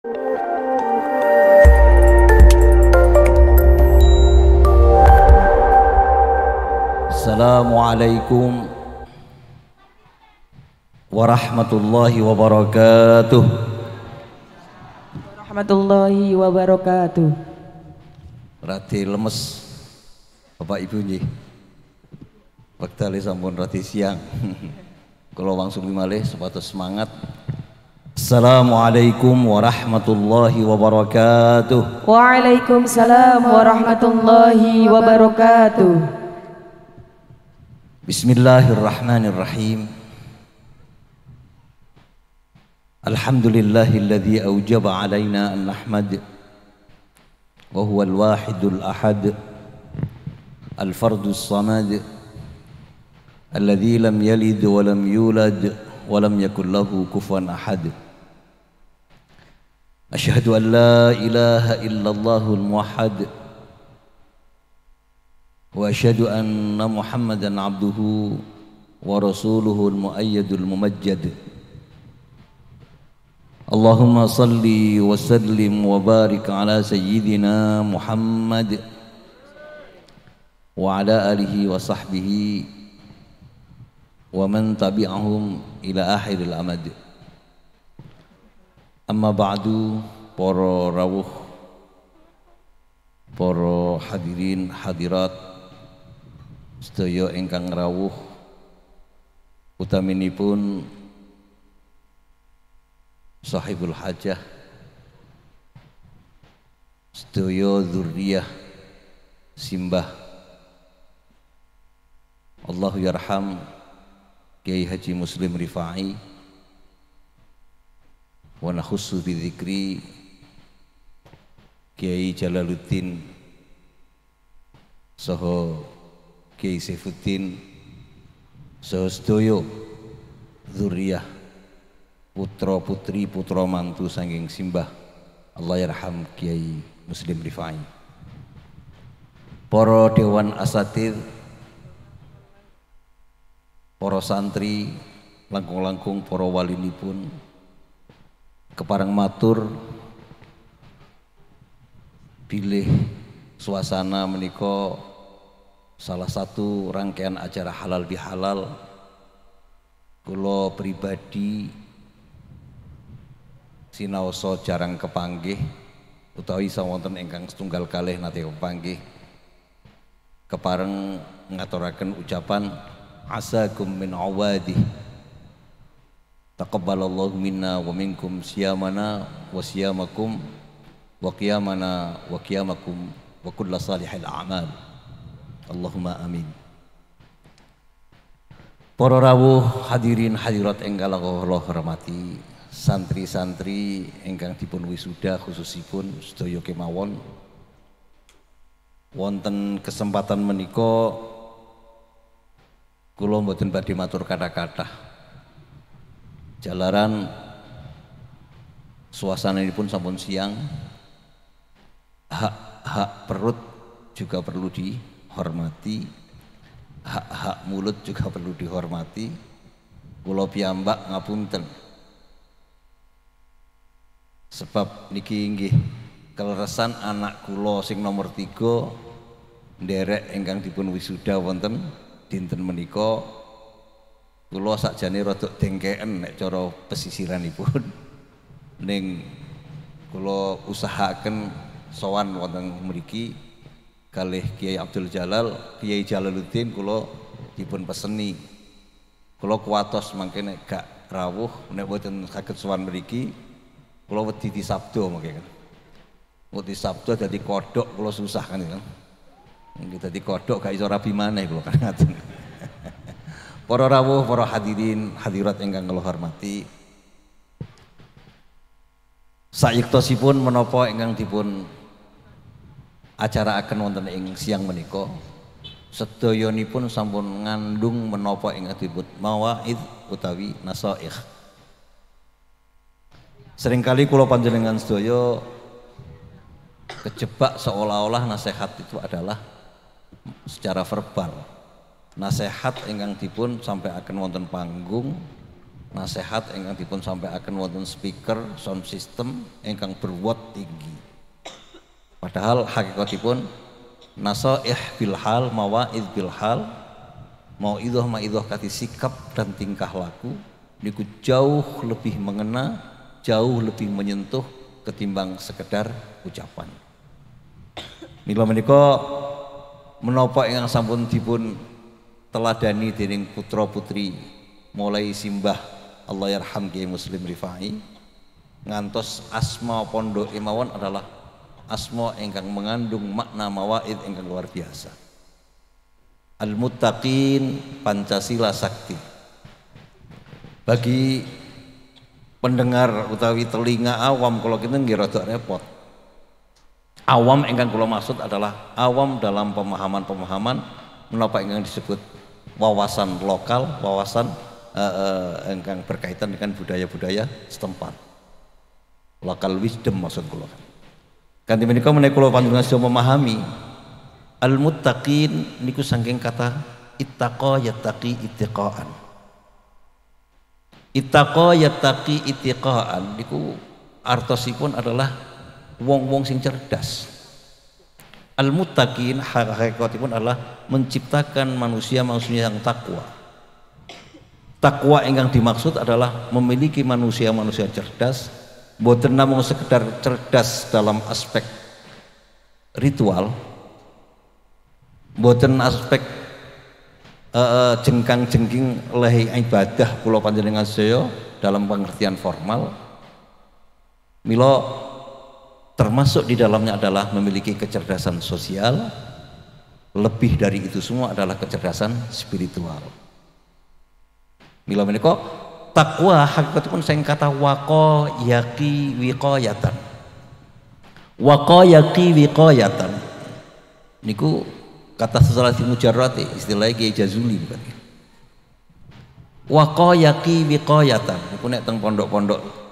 Assalamualaikum warahmatullahi wabarakatuh. Warahmatullahi wabarakatuh. Rati lemes Bapak Ibu nggih. Wekdal sampun rati siang. Kalau langsung malih supados semangat. Assalamualaikum warahmatullahi wabarakatuh. Waalaikumsalam warahmatullahi wabarakatuh. Bismillahirrahmanirrahim. Alhamdulillahilladzi aujaba alaina an nahmad wa huwa al-wahidul ahad al-fardus samad alladzi lam yalid wa lam yulad wa lam yakul lahu kufuwan ahad. Asyhadu an la ilaha illallahul muwahhid wa asyhadu anna Muhammadan abduhu wa rasuluhul muayyadul mumajjad. Allahumma salli wa sallim wa barik ala sayyidina Muhammad wa ala alihi wa sahbihi wa man tabi'ahum ila akhiril amad. Amma ba'du, para rawuh, para hadirin hadirat sedaya ingkang rawuh, utaminipun sahibul hajah, sedaya dzurriyyah simbah Allahu yarham Kiai Haji Muslim Rifai wa nakhussu bi dzikri Kiai Jalaluddin saha Kiai Saifuddin saha sedaya dzurriyyah putra putri putra mantu saking simbah Allah yarham Kiai Muslim Rifai, para dewan asatidz, para santri, langkung-langkung para walinipun kepareng matur bilih suasana menika salah satu rangkaian acara halal bihalal. Kula pribadi sinaosa jarang kepanggih utawi sawonten ingkang setunggal kalih nate kepanggih kepareng ngaturaken ucapan asakum min awadih taqabbalallahu minna wa minkum siyamana wa siyamakum wa qiyamana wa qiyamakum wa kulla salihil a'mal. Allahumma amin. Para rawuh hadirin hadirat ingkang kula hormati, santri-santri ingkang dipun wisuda khususipun sedaya kemawon, wonten kesempatan menika kula mboten badhe matur kata-kata jalaran suasananipun sampun siang. Hak-hak perut juga perlu dihormati, hak-hak mulut juga perlu dihormati. Kula piyambak ngapunten sebab niki inggih keleresan anak kula sing nomor 3 nderek ingkang dipun wisuda wonten dinten menika. Kula sakjane rada dengkeken nek cara pesisiranipun ning kula usahaken sowan wonten mriki kalih Kiai Abdul Jalal, Kiai Jalaluddin kula dipun peseni. Kula kuwatos mangke nek gak rawuh nek boten saged sowan mriki kula wedi disabda mangke kan. Wedi sabda dadi kodhok kula susah kan kan. Nggih dadi kodhok gak iso rabi maneh kula kan ngaten. Para rawuh, para hadirin hadirat ingkang kula hormati, sayektosipun menapa ingkang dipun acaraaken wonten ing siang menika sedayanipun sampun ngandung menapa ingkang disebut mawaid utawi nasaih. Seringkali kula panjenengan sedaya kejebak seolah-olah nasihat itu adalah secara verbal. Nasihat ingkang dipun sampaiaken wonten panggung nasihat ingkang dipun sampaikan wonten speaker sound system ingkang berwatt tinggi. Padahal hakikatipun nasaih bil hal, mawaid bil hal, mauidhah kati sikap dan tingkah laku niku jauh lebih mengena, jauh lebih menyentuh ketimbang sekedar ucapan. Mila menika menapa ingkang sampun dipun teladani dening putra putri mulai simbah Allah yarham Kiai Muslim Rifai ngantos asma pondok mawon adalah asma ingkang mengandung makna mawaid ingkang luar biasa. Al-Muttaqin Pancasila Sakti. Bagi pendengar utawi telinga awam kalau kita nggih rada repot. Awam ingkang kula maksud adalah awam dalam pemahaman-pemahaman menapa ingkang disebut wawasan lokal, wawasan ingkang berkaitan dengan budaya-budaya setempat. Local wisdom maksud kula. Kanthi menika menawi kula panjenengan sedaya memahami al-muttaqin niku saking kata ittaqa yattaqi ittiqaan. Ittaqa yattaqi ittiqaan niku artosipun adalah wong-wong sing cerdas. Al-muttaqin hakikatipun adalah menciptakan manusia-manusia yang takwa. Takwa ingkang dimaksud adalah memiliki manusia-manusia cerdas, boten namung sekedar cerdas dalam aspek ritual, boten aspek jengkang-jengking lehi ibadah kula panjenengan sedaya dalam pengertian formal. Mila termasuk di dalamnya adalah memiliki kecerdasan sosial, lebih dari itu semua adalah kecerdasan spiritual. Mila menika takwa hakikatipun sing kata waqa yaqi wiqayatan. Waqa yaqi wiqayatan niku kata sesalati mujarrati istilahnya Kiai Jazuli bukan. Waqa yaqi wiqayatan niku nek teng pondok-pondok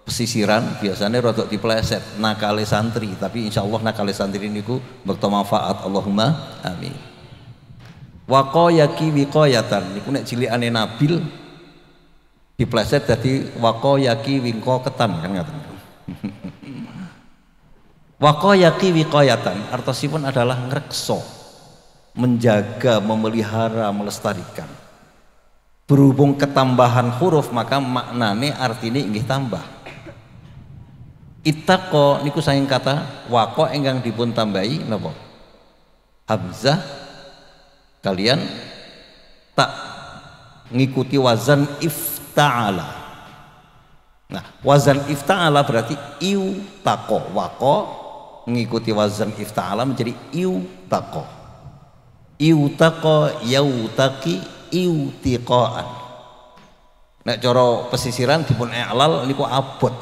pesisiran biasanya rodok dipleset nakale santri, tapi insya Allah nakale santri niku bekto manfaat, Allahumma amin. Waqayaki wiqayatan niku nek cilikane Nabil dipleset dadi waqayaki wiqayatan kan ngaten. Waqayaki wiqayatan artosipun adalah ngrekso, menjaga, memelihara, melestarikan. Berhubung ketambahan huruf maka maknane artine inggih tambah. Ittaqo niku saking kata waqo ingkang dipun tambahi napa? Hamzah kalian tak ngikuti wazan ifta'ala. Nah, wazan ifta'ala berarti iutaqo. Waqo ngikuti wazan ifta'ala menjadi iutaqo. Iutaqo yautaqi iutiqaan. Nek cara pesisiran dipun i'lal niku abot.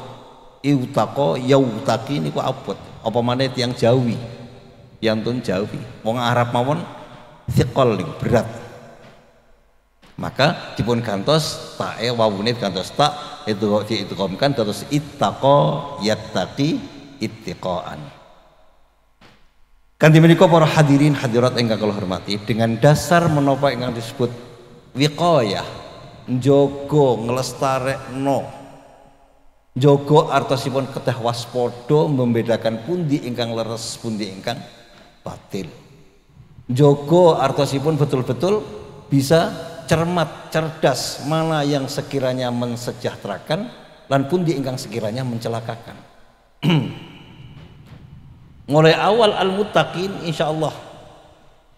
Iutaqo yautaqi niku abot. Apa maneh tiyang Jawi? Yantun Jawi. Wong Arab mawon thiqal niku berat. Maka dipun gantos tae wawune gantos tak itu diitqamkan terus ittaqa yattaqi ittiqaan. Kanthi menika para hadirin hadirat ingkang kula hormati, dengan dasar menapa ingkang disebut wiqayah, njaga nglestarekno. Njaga artosipun kedah waspada membedakan pundi ingkang leres pundi ingkang batil. Njaga artosipun betul-betul bisa cermat, cerdas, mana yang sekiranya mensejahterakan lan pundi ingkang sekiranya mencelakakan. Mulai awal al-muttaqin insyaallah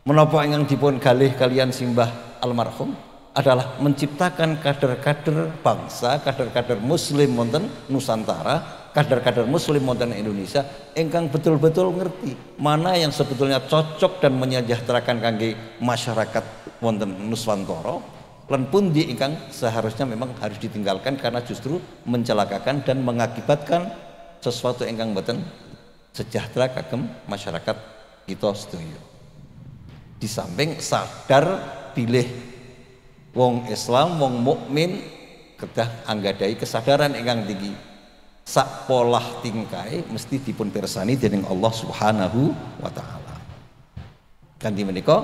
menapa ingkang dipun galih kalian simbah almarhum adalah menciptakan kader-kader bangsa, kader-kader muslim wonten Nusantara, kader-kader muslim wonten Indonesia ingkang betul-betul ngerti mana yang sebetulnya cocok dan menyejahterakan kangge masyarakat wonten Nuswantara lan pundi ingkang seharusnya memang harus ditinggalkan karena justru mencelakakan dan mengakibatkan sesuatu ingkang boten sejahtera kagem masyarakat kita sedaya. Di samping sadar pilih wong Islam, wong mukmin kedah anggadai kesadaran ingkang tinggi. Sak polah tingkai mesti dipun pirsani dening Allah Subhanahu wa taala. Kanthi menika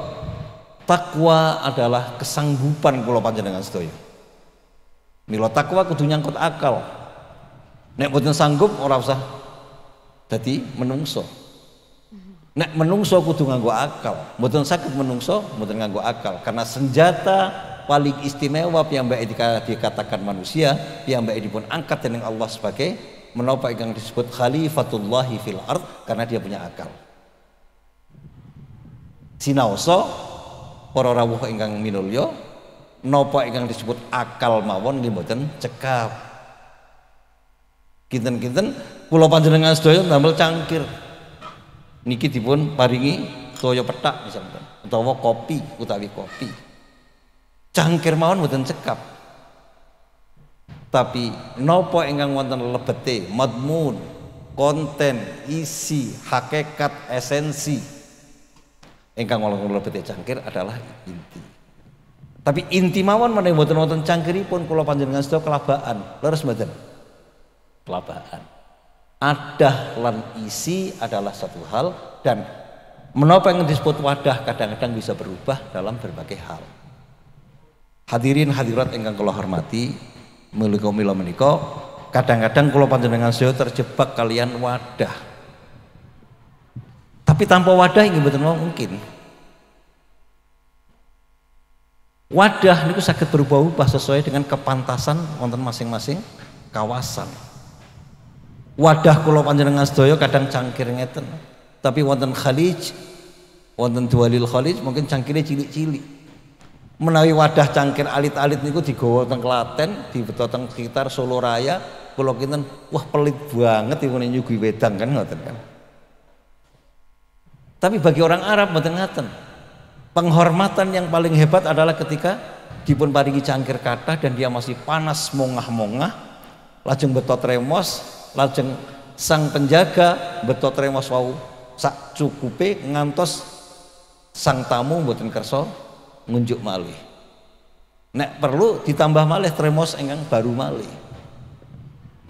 takwa adalah kesanggupan kula panjenengan sedaya. Mila takwa kudu nyangkut akal. Nek mboten sanggup ora usah dadi menungso. Nek menungso kudu nganggo akal. Mboten saged menungso mboten nganggo akal karena senjata paling istimewa piyambake dikatakan manusia, piyambake dipun angkat dening Allah sebagai menapa ingkang disebut khalifatullahi fil ard karena dia punya akal. Sinaosa para rawuh ingkang minulya napa ingkang disebut akal mawon nggih mboten cekap. Kinten-kinten kula panjenengan sedaya damel cangkir. Niki dipun paringi toya petak misalkan utawa kopi utawi kopi. Cangkir mawon mboten cekap. Tapi napa ingkang wonten lebete, madmun, konten, isi, hakikat, esensi ingkang wonten lebete cangkir adalah inti. Tapi inti mawon menawi mboten wonten cangkiripun kula panjenengan sedaya kelabaan. Leres mboten? Kelabaan. Adah lan isi adalah satu hal dan menapa yang disebut wadah kadang-kadang bisa berubah dalam berbagai hal. Hadirin hadirat ingkang kula hormati, mila menika kadang-kadang kula panjenengan sedaya terjebak kalian wadah. Tapi tanpa wadah inggih mboten mungkin. Wadah niku saged berubah-ubah sesuai dengan kepantasan wonten masing-masing kawasan. Wadah kula panjenengan sedaya kadang cangkir ngeten. Tapi wonten Khalij, wonten Dualil Khalij mungkin cangkire cilik-cilik. Menawi wadah cangkir alit-alit niku digawa teng Klaten, dibeto teng sekitar Solo Raya, kula kinten wah pelit banget iku nyuguhi wedang kan ngoten kan. Tapi bagi orang Arab mboten ngaten. Penghormatan yang paling hebat adalah ketika dipun paringi cangkir kathah dan dia masih panas mongah-mongah, lajeng beto tremos, lajeng sang penjaga beto tremos wau sak cukupe ngantos sang tamu mboten kersa ngunjuk malih. Nek perlu ditambah malih tremos ingkang baru malih.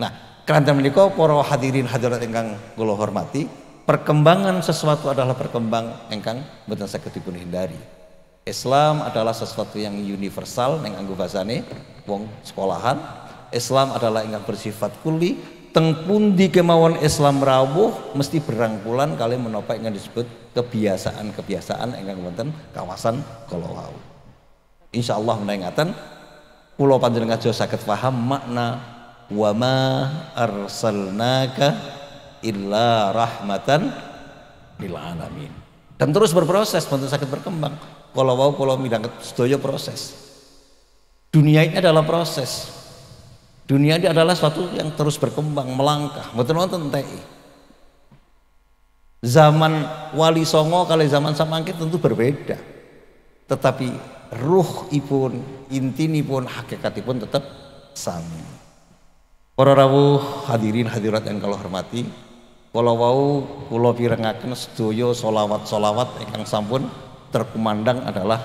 Nah, keranten menika para hadirin hadirat ingkang kula hormati, perkembangan sesuatu adalah perkembang ingkang mboten saged dipun hindari. Islam adalah sesuatu yang universal ning anggo basane wong sekolahan. Islam adalah ingkang bersifat kulli, teng pundi kemawon Islam rawuh mesti berangkulan kali menapa ingkang disebut kebiasaan-kebiasaan ingkang wonten kawasan kala wau. Insyaallah menawi ngaten kula panjenengan aja saged paham makna wa ma arsalnaka illa rahmatan lil alamin. Dan terus berproses mboten saged berkembang. Kala wau kula midhanget sedaya proses. Dunia ini adalah proses. Dunia ini adalah suatu yang terus berkembang, melangkah. Mboten wonten entek. Zaman Wali Songo kali zaman samangke tentu berbeda. Tetapi ruhipun, intinipun, hakikatipun tetap sami. Para rawuh hadirin hadirat yang kula hormati, kala wau kula pirengaken sedaya selawat-selawat ingkang sampun terkumandang adalah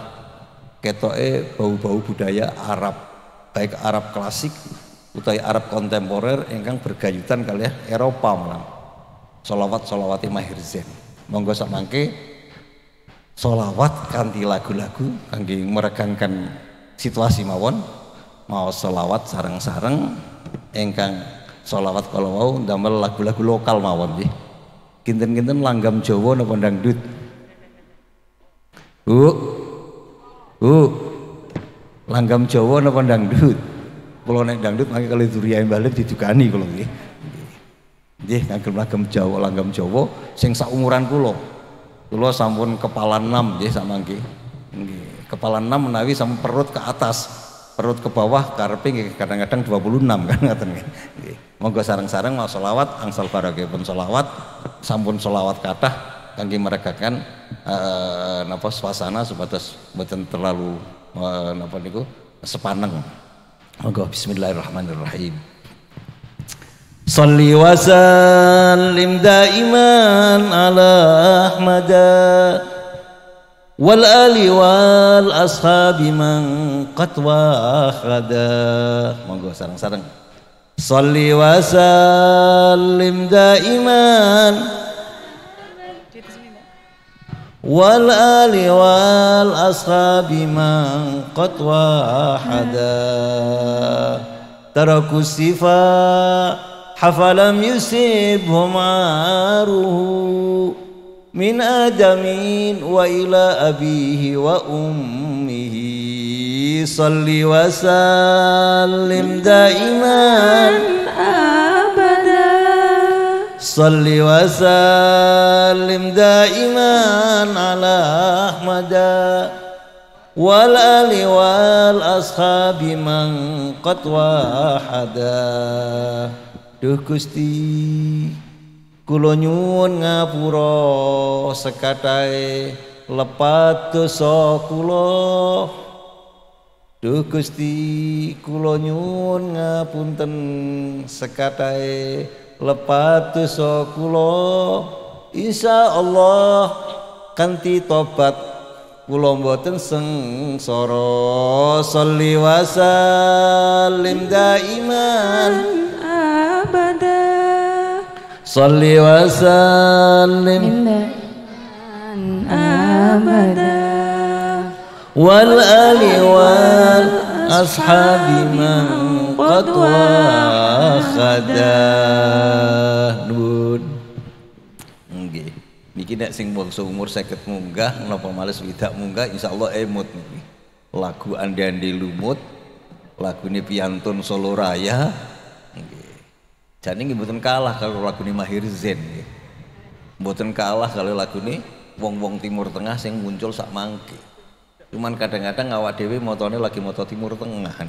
ketoke bau-bau budaya Arab, baik Arab klasik utawi Arab kontemporer ingkang bergayutan kali Eropa malah. Solawat-solawati Mahir Zain. Monggo samangke solawat kanthi lagu-lagu kangge meregangkan situasi mawon, mau solawat sareng-sareng ingkang solawat kala wau damel lagu-lagu lokal mawon nggih. Kinten-kinten langgam Jawa napa dangdut? Langgam Jawa napa dangdut? Kula nek dangdut mangke kali Duriya Balen didukani kula nggih. Nggih langgam Jawa, langgam Jawa sing saumuran kula. Kula sampun kepala 6 nggih samangke. Nggih, kepala 6 menawi sampun perut ke atas, perut ke bawah karepe nggih kadang-kadang 26 kan ngoten nggih. Nggih. Monggo sareng-sareng mau selawat angsal barokahipun selawat, sampun selawat kathah kangge meregakan napa suasana supados mboten terlalu napa niku sepaneng. Monggo bismillahirrahmanirrahim. Salli wa sallim daiman ala Ahmada wal ali wal ashabi man qad wahada. Monggo sareng-sareng. Salli wa sallim daiman wal ali wal ashabi man qad wahada taraku sifa hafalam yusibhum aruhu min adamin wa ila abihi wa ummihi salli wa sallim daiman abada salli wa sallim daiman ala ahmada wal ali wal ashabi man qad wahada. Duh Gusti kula nyuwun ngapura sekatahe lepat dosa kula. Duh Gusti kula nyuwun ngapunten sekatahe lepat dosa kula. Insyaallah kanthi tobat kula mboten sengsara. Sholli wa sallim daiman abada Sholli wa sallim abada wal ali wal ashabi man qad wakhada. Nun nggih niki nek sing bangsa umur 50 munggah napa males widak munggah insyaallah emut niki. Lagu Andi-andi lumut, lagune Piantun Solo Raya nggih. Jane nggih mboten kalah kalau lagune Mahir Zain nggih. Mboten kalah kalau lagune wong-wong Timur Tengah sing muncul sak mangke. Cuman kadang-kadang awak dhewe motone lagi moto Timur Tengah kan.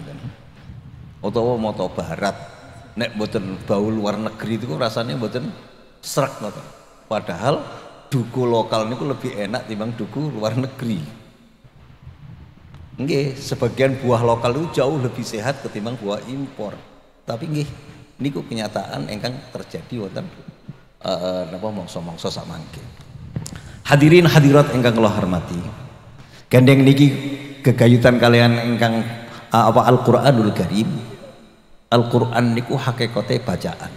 Utawa moto Barat. Nek mboten bau luar negeri itu rasanya mboten srek ngoten. Padahal duku lokal niku lebih enak timbang duku luar negeri. Nggih, sebagian buah lokal itu jauh lebih sehat ketimbang buah impor. Tapi nggih niku kenyataan ingkang terjadi wonten napa mangsa-mangsa sak mangke. Hadirin hadirat ingkang kula hormati. Gandeng niki gegayutan kalian ingkang apa Al-Qur'anul Karim. Al-Qur'an niku hakikate bacaan.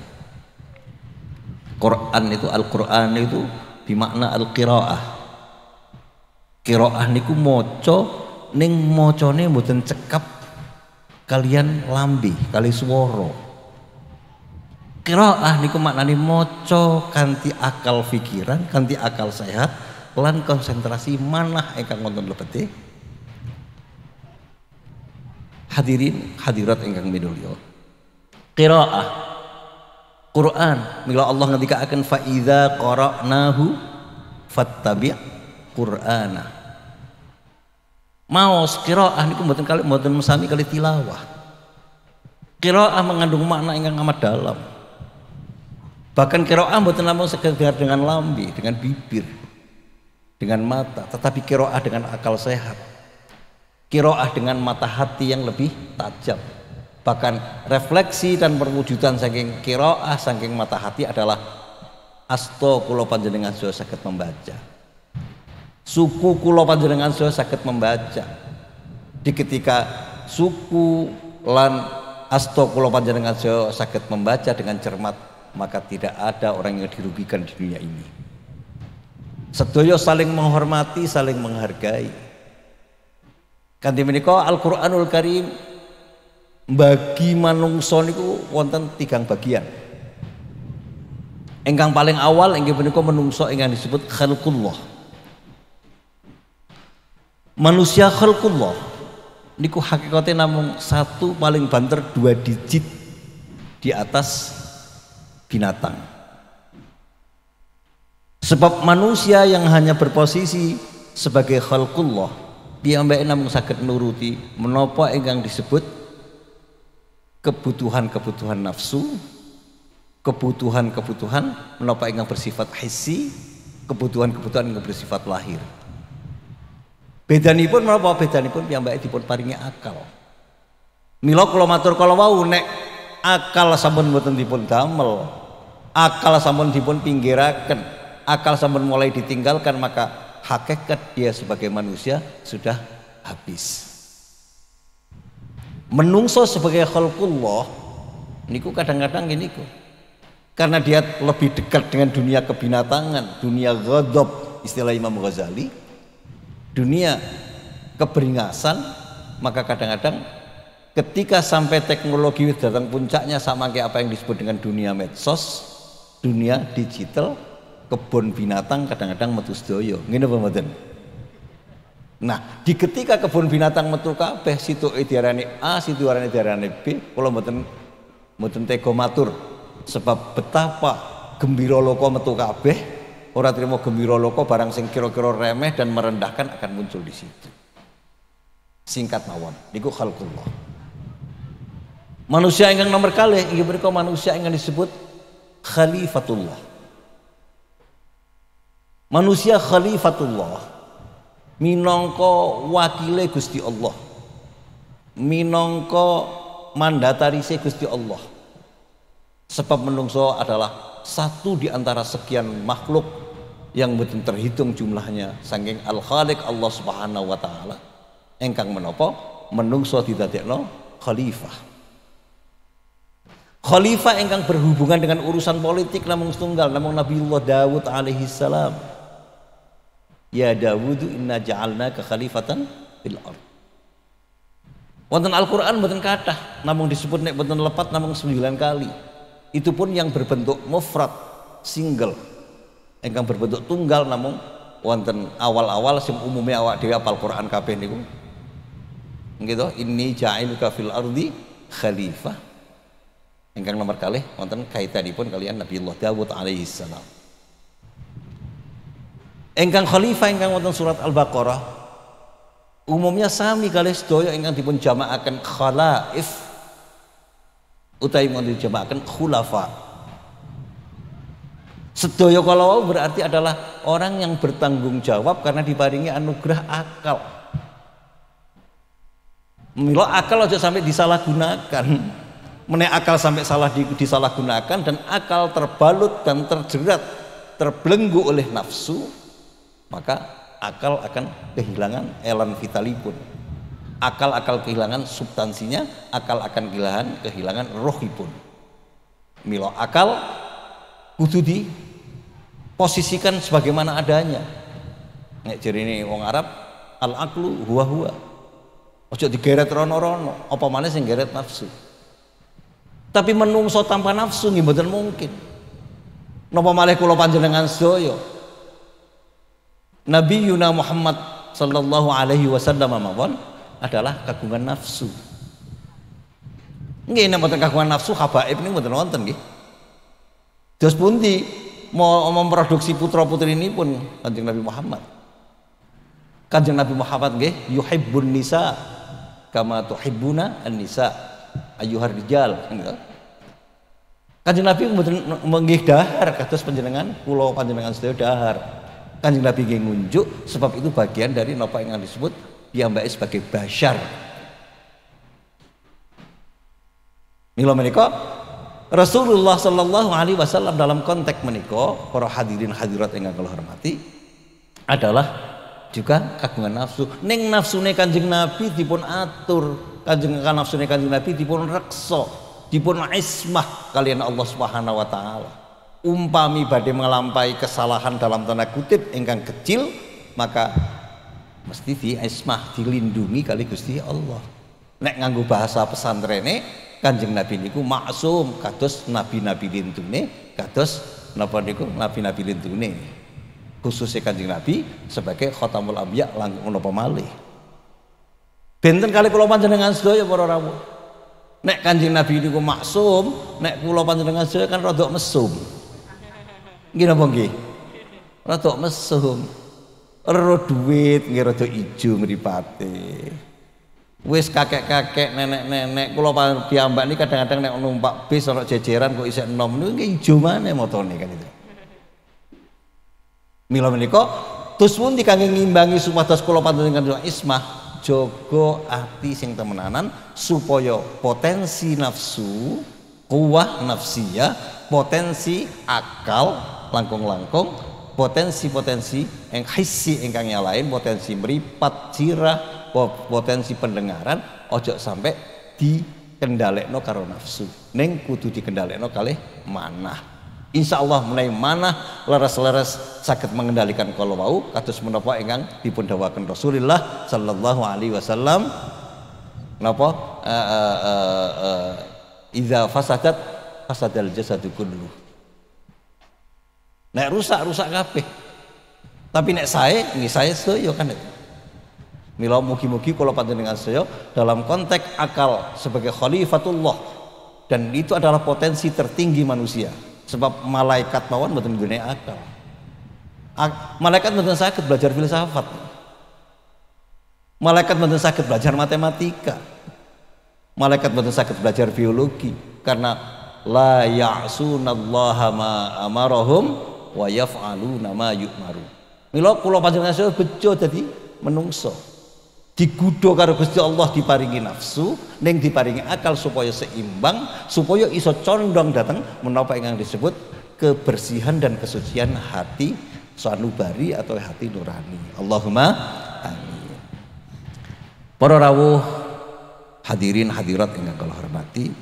Quran itu Al-Qur'an itu bimakna al-qiraah. Qiraah niku maca ning macane mboten cekap kalian lambe kali swara. Qiraah niku maknane maca kanthi akal pikiran, kanthi akal sehat lan konsentrasi manah ingkang wonten lebete. Hadirin hadirat ingkang minulya. Qiraah Quran mila Allah ngendikaaken fa idza qara'nahu fattabi' Qur'ana. Maos qiraah niku mboten kali mboten sami kali tilawah. Qiraah mengandung makna ingkang amat dalam. Bahkan qiraah mboten namung sekedar dengan lambe, dengan bibir, dengan mata, tetapi qiraah dengan akal sehat. Qiraah dengan mata hati yang lebih tajam. Bahkan refleksi dan perwujudan saking qiraah saking mata hati adalah asta kula panjenengan sedaya saged membaca. Suku kula panjenengan sedaya saged membaca. Di ketika suku lan asta kula panjenengan sedaya saged membaca dengan cermat, maka tidak ada orang yang dirugikan di dunia ini. Sedaya saling menghormati, saling menghargai. Kanthi menika Al-Qur'anul Karim bagi manungsa niku wonten 3 bagian. Ingkang paling awal inggih punika manungsa ingkang disebut khalqullah. Manusia khalqullah niku hakikatnya namung 1 paling banter 2 digit di atas binatang. Sebab manusia yang hanya berposisi sebagai khalqullah piyambake namung saged nuruti menapa ingkang disebut kebutuhan-kebutuhan nafsu, kebutuhan-kebutuhan menapa ingkang bersifat hissi, kebutuhan-kebutuhan yang bersifat lahir. Bedanipun menapa? Bedanipun piyambake dipun paringi akal. Mila kula matur kala wau nek akal sampun mboten dipun damel, akal sampun dipun pinggiraken, akal sampun mulai ditinggalkan, maka hakikat dia sebagai manusia sudah habis. Menungso sebagai khalqullah niku kadang-kadang gini kok. Karena dia lebih dekat dengan dunia kebinatangan, dunia ghadab istilah Imam Ghazali, dunia keberingasan, maka kadang-kadang ketika sampai teknologi datang puncaknya sama kayak apa yang disebut dengan dunia medsos, dunia digital, kebun binatang kadang-kadang metu sedaya. Ngene apa mboten? Nah, di ketika kebun binatang metu kabeh, situ diarani A, situ diarani B, kula mboten tega matur sebab betapa gembira loko metu kabeh, ora trimo gembira loko barang sing kira-kira remeh dan merendahkan akan muncul di situ. Singkat mawon, niku khalqullah. Manusia ingkang nomor kalih inggih punika manusia ingkang disebut khalifatullah. Manusia khalifatullah minangka wakile Gusti Allah, minangka mandatarise Gusti Allah. Sebab menungso adalah satu di antara sekian makhluk yang mboten terhitung jumlahnya saking al-Khaliq Allah Subhanahu wa taala ingkang menapa menungso didadekno khalifah. Khalifah ingkang berhubungan dengan urusan politik namung setunggal, namung Nabiullah Daud alaihi salam. Ya Dawud inna ja'alnaka khalifatan fil ardh. Wonten Al-Qur'an mboten kathah, namung disebut nek mboten lepat namung 9 kali. Itu pun yang berbentuk mufrad, single. Ingkang berbentuk tunggal namung wonten awal-awal sing umume awak dhewe apal Qur'an kabeh niku. Nggih to, inni ja'iluka fil ardi khalifah. Ingkang nomor kalih wonten kaitanipun kalian Nabiullah Daud alaihi salam. Ingkang khalifah ingkang wonten surat Al-Baqarah umumnya sami kalih sedaya ingkang dipun jamakaken khalaif utawi mun dijamakaken khulafa. Sedaya kala berarti adalah orang yang bertanggung jawab karena diparingi anugerah akal. Mila akal aja sampai disalahgunakan. Menek akal sampai salah disalahgunakan dan akal terbalut dan terjerat, terbelenggu oleh nafsu, maka akal akan kehilangan elan vitalipun. Akal kehilangan substansinya, akal akan kehilangan rohipun. Milo akal kudu diposisikan sebagaimana adanya. Nek jarine wong Arab al aqlu huwa. Ojo digeret rono-rono, apa maneh sing geret nafsu. Tapi menungso tanpa nafsu nggih mboten mungkin. Napa malih kula panjenengan sedaya Nabi Yuna Muhammad sallallahu alaihi wasallam mawon adalah kagungan nafsu. Nggih nek mboten kagungan nafsu habaib niku mboten wonten nggih. Dos pundi mau memproduksi putra-putri ini pun Kanjeng Nabi Muhammad. Kanjeng Nabi Muhammad nggih yuhibbun nisa kama tuhibbuna an-nisa ayyuhar rijal. Kanjeng Nabi mboten menggih dahar kados panjenengan kula panjenengan sedaya dahar. Kanjeng Nabi nggih ngunjuk sebab itu bagian dari napa yang disebut piyambake sebagai basyar. Mila menika Rasulullah sallallahu alaihi wasallam dalam konteks menika para hadirin hadirat ingkang kula hormati adalah juga kagungan nafsu. Ning nafsune Kanjeng Nabi dipun atur, nafsune Kanjeng Nabi dipun reksa, dipun ismah kalian Allah Subhanahu wa taala. Umpami badhe ngelampahi kesalahan dalam tanda kutip ingkang kecil, maka mesti diismah, dilindungi kali Gusti Allah. Nek nganggo bahasa pesantrene Kanjeng Nabi niku maksum kados nabi-nabi lintune, kados napa niku nabi-nabi lintune. Khususnya Kanjeng Nabi sebagai khatamul anbiya langkung napa malih. Benten kali kula panjenengan sedaya para rawuh. Nek Kanjeng Nabi niku maksum, nek kula panjenengan sedaya kan rada mesum. Nggih napa nggih? Rada mesum. Ero duit nggih rada ijo mripate. Wis kakek-kakek, nenek-nenek kula piyambak niki kadang-kadang nek numpak bis ana jejeran kok isih enom niku nggih ijo maneh motone kan itu. Mila menika tus pundi kangge ngimbangi supados kula panjenengan ismah jaga ati sing temenanan supaya potensi nafsu, kuwah nafsiyah, potensi akal langkung-langkung, potensi-potensi yang hissi ingkang lain, potensi meripat, cirah, potensi pendengaran ojo sampai dikendalekno karo nafsu. Ning kudu dikendalekno kalih manah. Insya Allah menawi manah leres-leres saged mengendalikan kala wau kados menapa ingkang dipun dawuhaken Rasulullah sallallahu alaihi wasallam Napa? Idza fasadat fasadal jasadu kullu. Nek rusak kabeh. Tapi nek sae, nggih sae sedaya kan. Mila mugi-mugi kula panjenengan sedaya dalam konteks akal sebagai khalifatullah, dan itu adalah potensi tertinggi manusia. Sebab malaikat mawon mboten nggone akal. Malaikat mboten saged belajar filsafat. Malaikat mboten saged belajar matematika. Malaikat mboten saged belajar biologi karena la ya'sunallaha ma amarahum wa yaf'aluna ma yu'maru. Mila kula panjenengan sedaya bejo dadi menungso. Digudo karo Gusti Allah diparingi nafsu, ning diparingi akal supaya seimbang, supaya iso condong datang menapa ingkang disebut kebersihan dan kesucian hati sanubari atau hati nurani. Allahumma amin. Para rawuh hadirin hadirat ingkang kula hormati,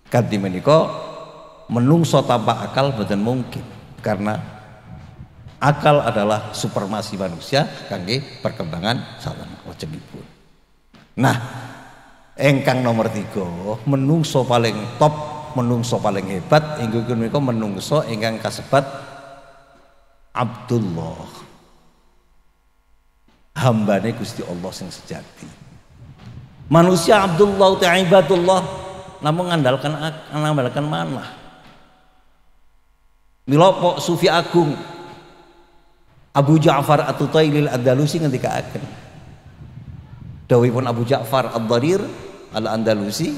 kanthi menika menungso tanpa akal boten mungkin, karena akal adalah supremasi manusia kangge perkembangan salam wajibipun. Nah, engkang nomor 3, menungso paling top, menungso paling hebat inggih menika menungso ingkang kasebat Abdullah, hambane Gusti Allah sing sejati. Manusia Abdullah ta ibadullah namun mengandalkan manah. Mila Pak Sufi Agung Abu Ja'far At-Tutailil Andalusi ngendikaaken, dawuhipun Abu Ja'far Ad-Dharir Al-Andalusi,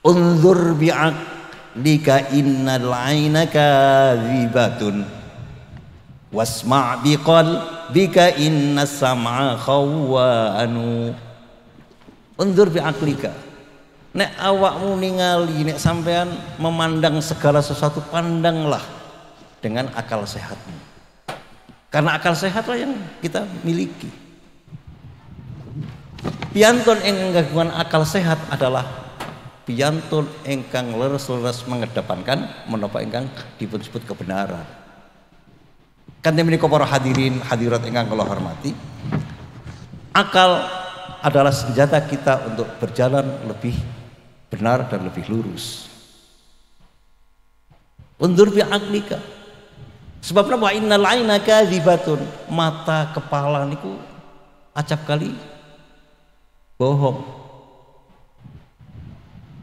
unzur bi'aqlika innal 'aina kadhibatun wasma' biqalbika innas sam'a khawwanu. Unzur bi'aqlika, nek awakmu ningali, nek sampean memandang segala sesuatu, pandanglah dengan akal sehatmu. Karena akal sehatlah yang kita miliki. Piantun ingkang gangguan akal sehat adalah piantun ingkang leres-leres mengedepankan menapa ingkang dipun sebut kebenaran. Kanthi menika para hadirin hadirat ingkang kula hormati, akal adalah senjata kita untuk berjalan lebih benar dan lebih lurus. Undur bi aqlika. Sebab napa? Innal 'aina kadhibatun, mata kepala niku acap kali bohong.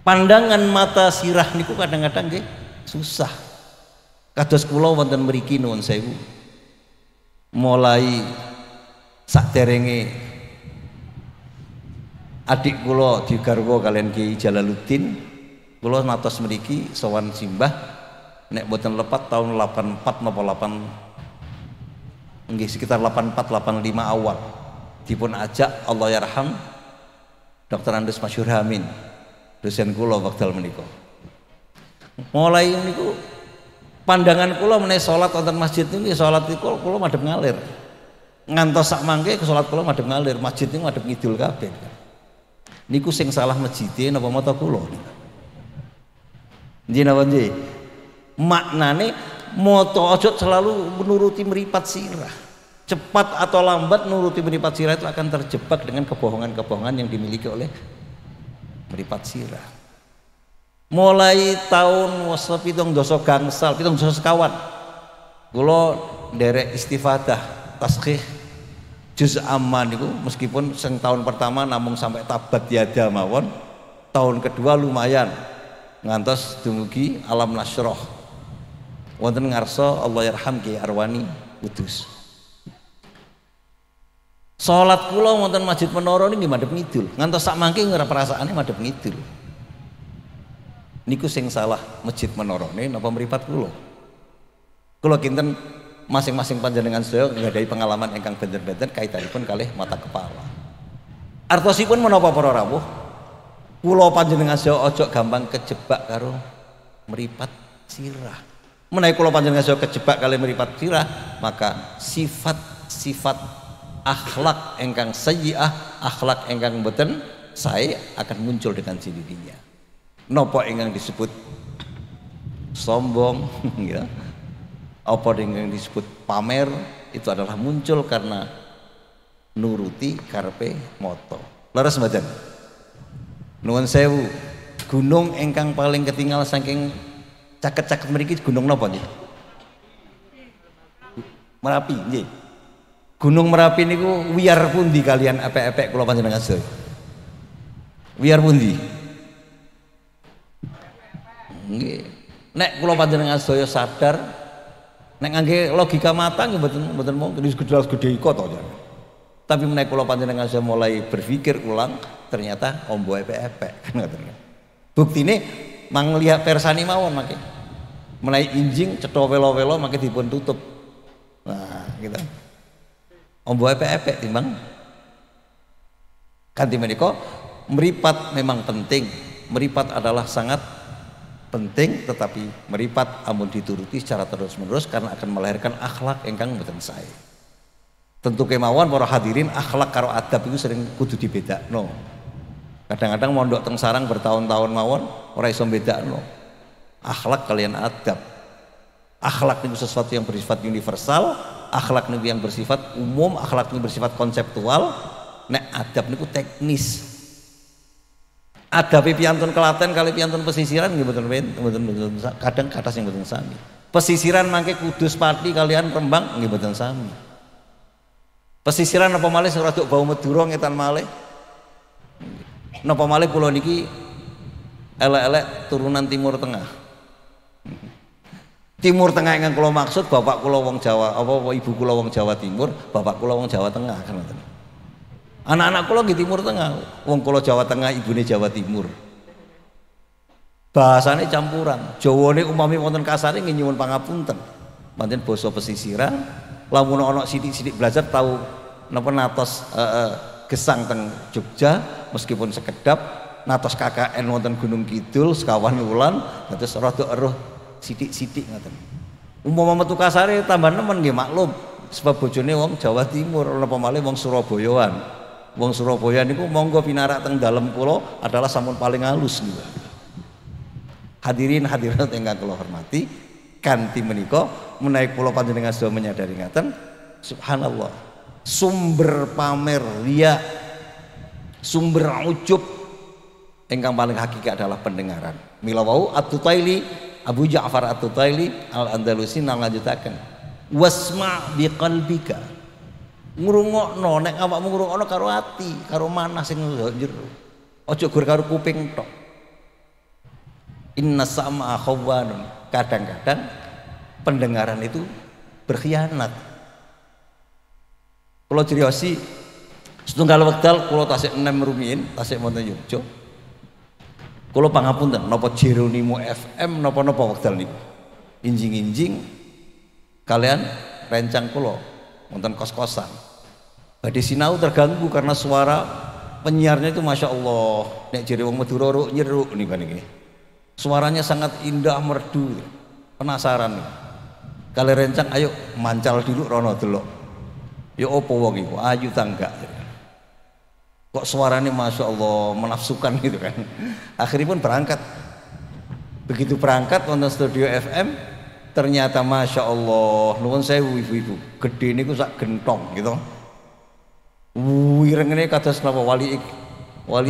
Pandangan mata sirah niku kadang-kadang nggih susah. Kados kula wonten mriki nuwun sewu, mulai saderenge adik kula digarwa kalian Ki Jalaluddin, kula natos mriki sowan simbah nek boten lepat tahun 84 napa 8 nggih sekitar 84 85 awal dipun ajak Allah yarham Dr. Andes Masyhur Hamin, dosen kula wekdal menika. Mulai niku pandangan kula menawi salat wonten masjid niku salat niku kula madhep ngalir. Ngantos sak mangke salat kula madhep ngalir, masjid niku madhep ngidul kabeh. Niku sing salah masjide napa mata kula niku. Nggih napa nggih? Maknane moto ojo selalu menuruti meripat sirah, cepat atau lambat nuruti meripat sirah itu akan terjebak dengan kebohongan-kebohongan yang dimiliki oleh meripat sirah. Mulai tahun 17 gangsal 17 sekawan kula nderek istifadah taskhih juz amma niku, meskipun sing tahun pertama namung sampai tabat yada mawon, tahun kedua lumayan ngantos dumugi alam nasroh wonten ngarsa Allah yarham Ki Arwani Kudus. Salat kula wonten Masjid Menara niki madhep ngidul, ngantos sak mangke ora perasaane madhep ngidul. Niku sing salah Masjid Menarane napa mripat kula. Kula kinten masing-masing panjenengan sedaya nggadahi pengalaman ingkang benten-benten kaitanipun kalih mata kepala. Artosipun menapa para rawuh? Kula panjenengan sedaya aja gampang kejebak karo mripat sirah. Menawi kula panjenengan sedaya kejebak kali mripat sirah, maka sifat-sifat akhlak ingkang sayyi'ah, akhlak ingkang boten sae akan muncul dengan sendirinya. Napa ingkang disebut sombong ya, apa ingkang disebut pamer, itu adalah muncul karena nuruti karepe moto. Leres mboten? Nuwun sewu. Gunung ingkang paling ketinggal saking caket-caket mriki gunung napa nggih? Merapi nggih. Gunung Merapi niku wiyar pundi kalian epek-epek kula panjenengan sedaya? Wiyar pundi? Nggih. Nek kula panjenengan sedaya sadar nek ngangge logika matang mboten mungkin gede iko to. Tapi menaik kula panjenengan saya mulai berpikir ulang ternyata ombo epek-epek kan ngoten. Buktine mang lihat persani mawon make. Menaik injing cetha welo-welo make dipun tutup. Nah, gitu. Ombo epek-epek timbang kanthi menika meripat memang penting. Meripat adalah sangat penting, tetapi meripat amun dituruti secara terus-menerus karena akan melahirkan akhlak ingkang mboten sae. Tentu kemawon para hadirin akhlak karo adab itu sering kudu dibedakno. Kadang-kadang mondok teng sarang bertahun-tahun mawon ora iso bedakno akhlak kalian adab. Akhlak itu sesuatu yang bersifat universal, akhlak niku yang bersifat umum, akhlak niku bersifat konseptual, nek adab niku teknis. Adabe piantun Klaten kali piantun pesisiran nggih mboten kadang kathah sing mboten sami. Pesisiran mangke Kudus Pati kalian Rembang nggih mboten sami. Pesisiran napa malih sing rada bau Madura ngetan malih. Napa malih kula niki elek-elek turunan Timur Tengah. Timur Tengah ingkang kula maksud bapak kula wong Jawa, apa ibu kula wong Jawa Timur, bapak kula wong Jawa Tengah kan ngoten. Anak-anak kula nggih Timur Tengah, wong kula Jawa Tengah, ibune Jawa Timur. Bahasane campuran. Jawane umami wonten kasare nggih nyuwun pangapunten. Pancen basa pesisiran, lamun ana sithik-sithik belajar tahu napa natos gesang teng Jogja meskipun sekedap natos KKN wonten Gunung Kidul sekawan wulan dados rada eruh sithik-sithik ngoten. Umpama metu kasare tambah nemen nggih maklum sebab bojone wong Jawa Timur napa malih wong Surabayaan. Wong Surabaya niku monggo pinarak teng dalem kula adalah sampun paling halus niku. Hadirin hadirat ingkang kula hormati, kanthi menika menawi kula panjenengan sedaya menyadari ngaten, subhanallah. Sumber pamer riya, sumber ujub ingkang paling hakiki adalah pendengaran. Mila wau At-Tutaili, Abu Ja'far At-Tutaili Al-Andalusi lanjutaken. Wasma biqalbika. Ngrungokno nek awakmu ngrungokno karo ati, karo manah sing njero. Aja gur karo kuping tok. Inna sam'a khawanun. Kadang-kadang pendengaran itu berkhianat. Kula criosi setunggal wekdal kula tasik enem rumiyin, tasik wonten Yogya. Kula pangapunten napa Jeronimo FM napa-napa wekdal niku. Injing-injing kalian rencang kula wonten kos-kosan. Badhe sinau terganggu karena suara penyiarnya itu Masya Allah. Nek jere wong Madura ruk nyeruk niku niki. Suaranya sangat indah merdu. Penasaran nih. Kali rencang ayo mancal dulu rono delok. Ya opo wong iku ayu tangga. Kok suaranya Masya Allah menafsukan gitu kan. Akhirnya pun berangkat. Begitu berangkat wonten studio FM ternyata Masya Allah nuwun sewu ibu-ibu gede niku sak gentong gitu. Ireng ini kados napa wali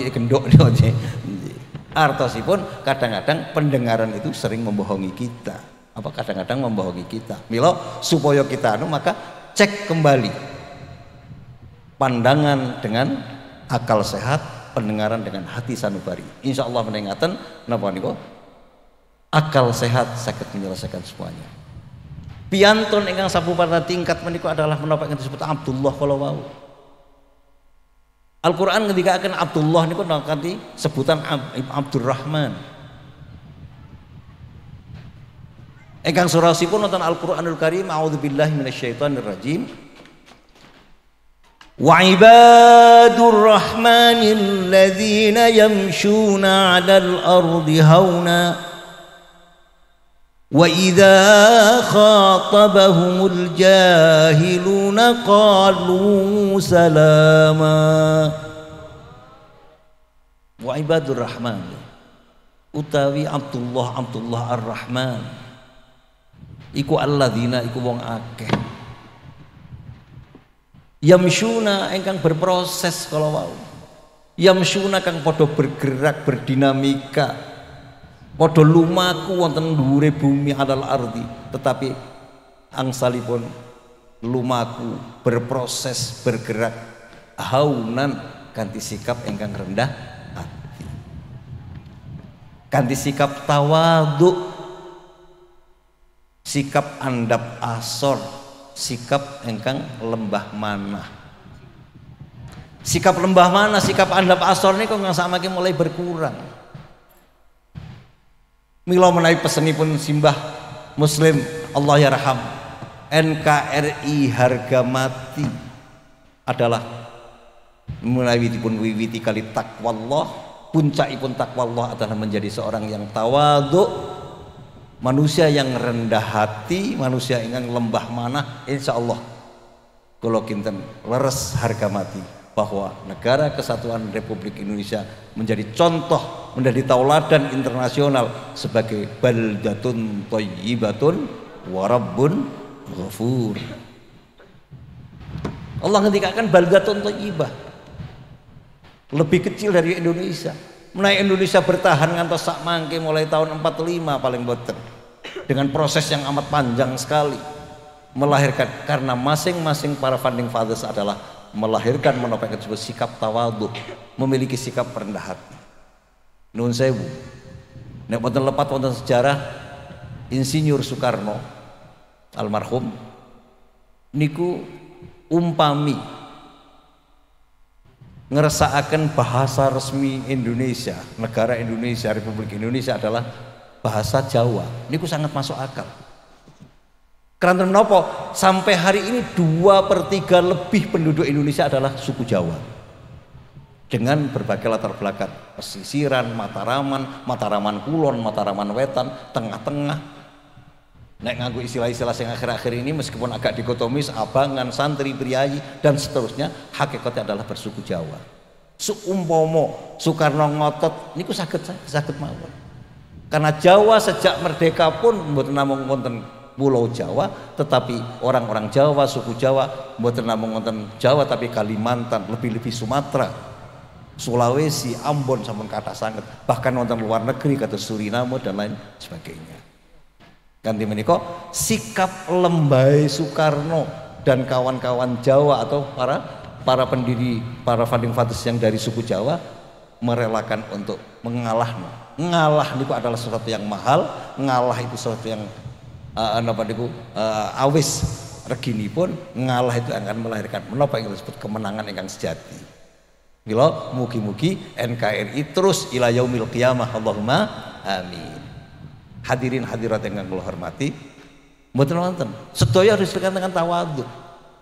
gendok niku. Artosipun kadang-kadang pendengaran itu sering membohongi kita. Apa kadang-kadang membohongi kita. Mila supaya kita maka cek kembali pandangan dengan akal sehat, pendengaran dengan hati sanubari. Insya Allah mendengarkan napa niku akal sehat saged menyelesaikan semuanya. Piantun ingkang sapupada tingkat menika adalah menapa ingkang disebut Abdullah kala wau. Al-Qur'an ngendikaken Abdullah niku kanthi sebutan Abdurrahman. Ingkang surasipun wonten Al-Qur'anul Karim, a'udzubillahi minasyaitonir rajim. Wa ibadur rahmanil ladzina yamshuna 'alal ardi hauna wa idza khatabahumul jahiluna qalu salama. Wa ibadur rahman utawi Abdullah Ar-Rahman iku alladzina iku wong akeh yamsyuna ingkang berproses kala wau Yamsyuna kang padha bergerak berdinamika, padha lumaku wonten dhuwure bumi alal ardi, tetapi angsalipun lumaku berproses bergerak haunan kanthi sikap ingkang rendah hati, kanthi sikap tawadhu, sikap andap asor, sikap ingkang lembah manah. Sikap lembah mana, sikap andap asor ini kok samaki mulai berkurang. Mila menawi pesenipun simbah Muslim Allah yarham, NKRI harga mati adalah menawi dipun wiwiti kali takwallah. Puncakipun takwallah adalah menjadi seorang yang tawadhu, manusia yang rendah hati, manusia yang lembah manah. Insyaallah kula kinten leres harga mati bahwa Negara Kesatuan Republik Indonesia menjadi contoh, menjadi tauladan internasional sebagai baldatun thayyibatun wa rabbun ghafur. Allah ngendikakan baldatun thayyibah, lebih kecil dari Indonesia. Menawi Indonesia bertahan ngantos sak mangke mulai tahun 45 paling boten, dengan proses yang amat panjang sekali melahirkan, karena masing-masing para founding fathers adalah melahirkan menopeng tersebut sikap tawadhu, memiliki sikap rendah hati. Nuwun sewu, nek wonten lepat wonten sejarah Insinyur Soekarno almarhum niku umpami ngersakaken bahasa resmi Indonesia, negara Indonesia, Republik Indonesia adalah bahasa Jawa, niku sangat masuk akal. Karena menopo sampai hari ini 2/3 lebih penduduk Indonesia adalah suku Jawa, dengan berbagai latar belakang, pesisiran, Mataraman Kulon, Mataraman Wetan, tengah-tengah. Nek nganggo istilah-istilah yang akhir-akhir ini meskipun agak dikotomis, abangan, santri, priayi dan seterusnya, hakikatnya adalah bersuku Jawa. Seumpama Soekarno ngotot niku saged mawon. Karena Jawa sejak merdeka pun mboten namung wonten Pulau Jawa, tetapi orang-orang Jawa, suku Jawa mboten namung wonten Jawa, tapi Kalimantan, lebih-lebih Sumatera, Sulawesi, Ambon sampun kathah sanget, bahkan wonten luar negeri kata Suriname dan lain sebagainya. Kanthi menika sikap lembahe Soekarno dan kawan-kawan Jawa atau para pendiri, para founding fathers yang dari suku Jawa merelakan untuk mengalah. Ngalah niku adalah sesuatu yang mahal, ngalah itu sesuatu yang awis reginipun, ngalah itu akan melahirkan menapa yang disebut kemenangan ingkang sejati. Mila mugi-mugi NKRI terus ila yaumil qiyamah, Allahumma amin. Hadirin hadirat ingkang kula hormati, mboten wonten sedaya harus dengan tawadhu.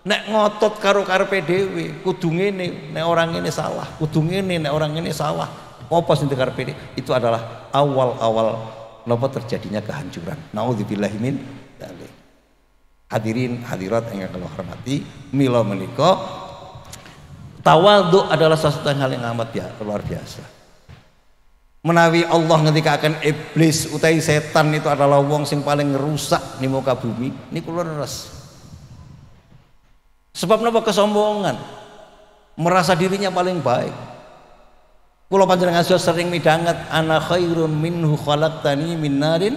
Nek ngotot karo karepe dhewe kudu ngene, nek orang ini salah, kudu ngene, nek orang ini salah, apa sing dikarepe itu adalah awal-awal napa terjadinya kehancuran. Nauzubillahi min dzalik. Hadirin hadirat ingkang kula hormati, mila menika tawadhu adalah sesuatu hal yang amat luar biasa. Menawi Allah ngendikaken iblis utawi setan itu adalah wong sing paling rusak di muka bumi, niku leres. Sebab napa? Kesombongan, merasa dirinya paling baik. Kula panjenengan sering midanget, ana khairun minhu khalaqtani min narin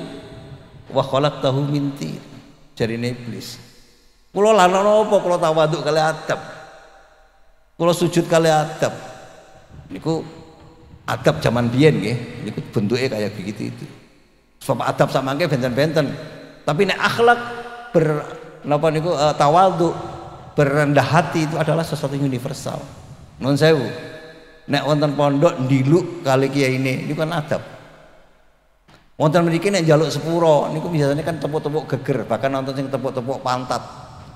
wa khalaqtahu min tin. Jarine iblis. Kula lan napa kula tawadhu kali adab. Kula sujud kali adab. Niku adab zaman biyen nggih, niku bentuke kayak begitu itu. Sebab adab samangke benten-benten. Tapi nek akhlak napa niku tawadhu, berendah hati itu adalah sesuatu yang universal. Nuwun sewu. Nek wonten pondok ndiluk kali kiai ini kan adab. Wonten mriki nek njaluk sepuro niku biasanya kan tepuk-tepuk geger, bahkan wonten sing tepuk-tepuk pantat,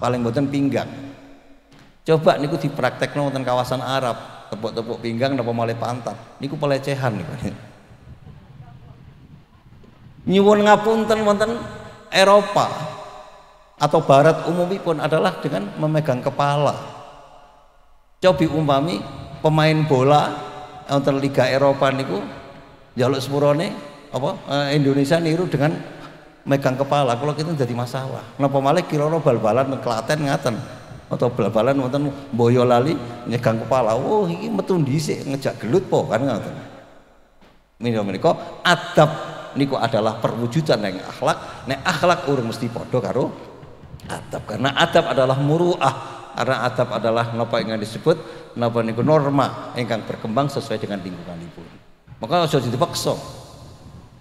paling mboten pinggang. Coba niku dipraktekno wonten kawasan Arab, tepuk-tepuk pinggang napa malih pantat. Niku pelecehan niku. Nyuwun ngapunten wonten Eropa atau Barat umumipun adalah dengan memegang kepala. Cobi umpami pemain bola wonten Liga Eropa niku njaluk sepurone apa Indonesia niru dengan megang kepala. Kalau kita jadi masalah. Napa malih kira-kira bal-balan Klaten ngaten. atau bal-balan wonten Boyolali nyegang kepala. Oh iki metu dhisik ngejak gelut po kan ngoten. Menika adab niku adalah perwujudan yang akhlak. Nek akhlak urung mesti padha karo adab, karena adab adalah muruah, karena adab adalah napa ingkang disebut napa niku norma ingkang berkembang sesuai dengan lingkunganipun. Maka aja dipaksa.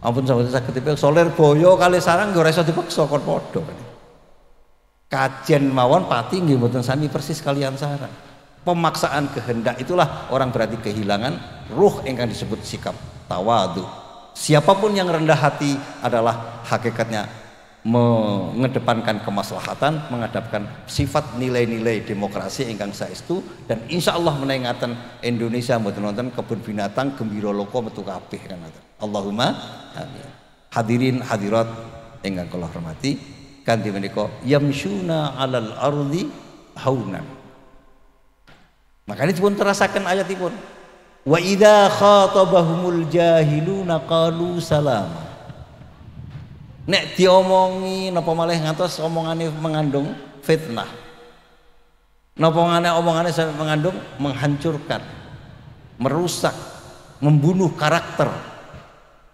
Ampun sampeyan saged dipaksa lir boyo kali sarang nggih ora iso dipaksa kon padha. Kajen mawon pati nggih mboten sami persis kalian sarang. Pemaksaan kehendak itulah orang berarti kehilangan ruh ingkang disebut sikap tawadhu. Siapapun yang rendah hati adalah hakikatnya mengedepankan kemaslahatan, menghadapkan sifat nilai-nilai demokrasi ingkang saestu, dan insya Allah menaingatan Indonesia mboten wonten kebun binatang gembira loko metu kabeh kan ngoten. Allahumma amin. Hadirin hadirat ingkang kula hormati, kanthi menika yamsyuna 'alal ardi haunan. Makanya dipun terasaken ayatipun. Wa idza khatabahumul jahiluna qalu salama. Nek diomongi napa malih ngantos omongane mengandung fitnah. Napa omongane mengandung menghancurkan, merusak, membunuh karakter.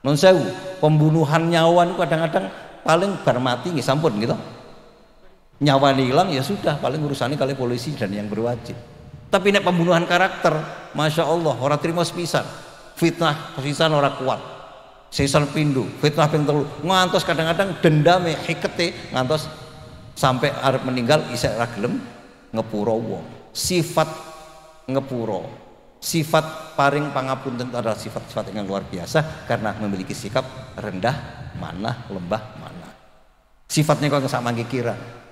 Nun sewu, pembunuhan nyawa niku kadang-kadang paling bar mati nggih sampun gitu. Nyawa hilang ya sudah, paling urusannya kali polisi dan yang berwajib. Tapi nek pembunuhan karakter, masya Allah, orang terima sepisan, fitnah sepisan orang kuat, sepisan pindu, fitnah ping telu, ngantos kadang-kadang dendame hikete ngantos sampai arep meninggal isek ra gelem ngepuro wong. Sifat ngepuro, sifat paring pangapunten adalah sifat-sifat yang luar biasa karena memiliki sikap rendah, manah, lembah, manah. Sifatnya kok sak mangke kira.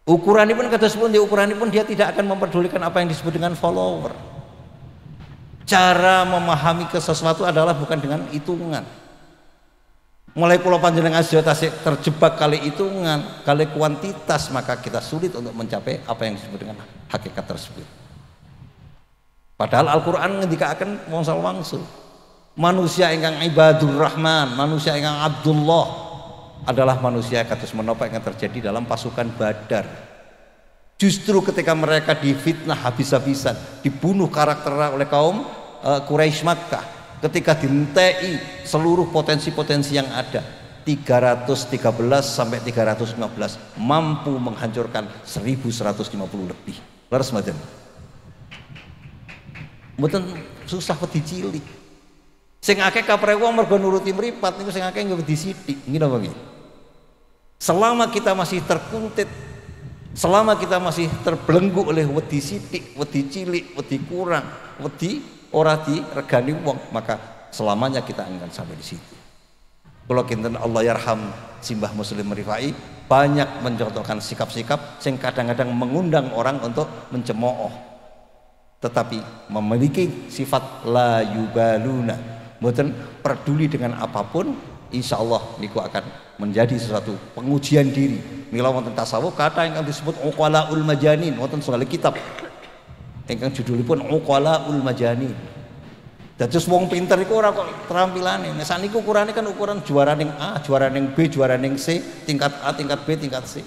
Ukuranipun kados pundi ukuranipun dia tidak akan memperdulikan apa yang disebut dengan follower. Cara memahami ke sesuatu adalah bukan dengan hitungan. Mulai kula panjenengan sedaya tasik terjebak kali hitungan, kali kuantitas, maka kita sulit untuk mencapai apa yang disebut dengan hakikat tersebut. Padahal Al-Qur'an ngendikaken wangsul-wangsul. Manusia ingkang ibadur rahman, manusia ingkang abdullah adalah manusia kados menapa yang terjadi dalam pasukan Badar. Justru ketika mereka difitnah habis-habisan, dibunuh karakter oleh kaum Quraisy Makkah, ketika dintei seluruh potensi-potensi yang ada, 313 sampai 315 mampu menghancurkan 1150 lebih. Leres mboten? Mboten susah wedi cilik. Sing akeh kapre wong mergo nuruti mripat niku sing akeh nggih wedi sithik. Nggih napa nggih? Selama kita masih terkuntit, selama kita masih terbelenggu oleh wedi sithik, wedi cilik, wedi kurang, wedi ora diregani wong, maka selamanya kita akan sampai di situ. Kula kinten Allah yarham Simbah Muslim Rifai banyak mencontohkan sikap-sikap sing kadang-kadang mengundang orang untuk mencemooh, tetapi memiliki sifat la yubaluna, mboten peduli dengan apapun. Insya Allah niku akan menjadi sesuatu pengujian diri. Mila wonten tasawuf kata yang disebut uqalaul majanin, wonten setunggal kitab ingkang judulipun uqalaul majanin. Dados wong pinter iku ora kok terampilane. Nek saniku ukurane kan ukuran juara ning A, juara ning B, juara ning C, tingkat A, tingkat B, tingkat C.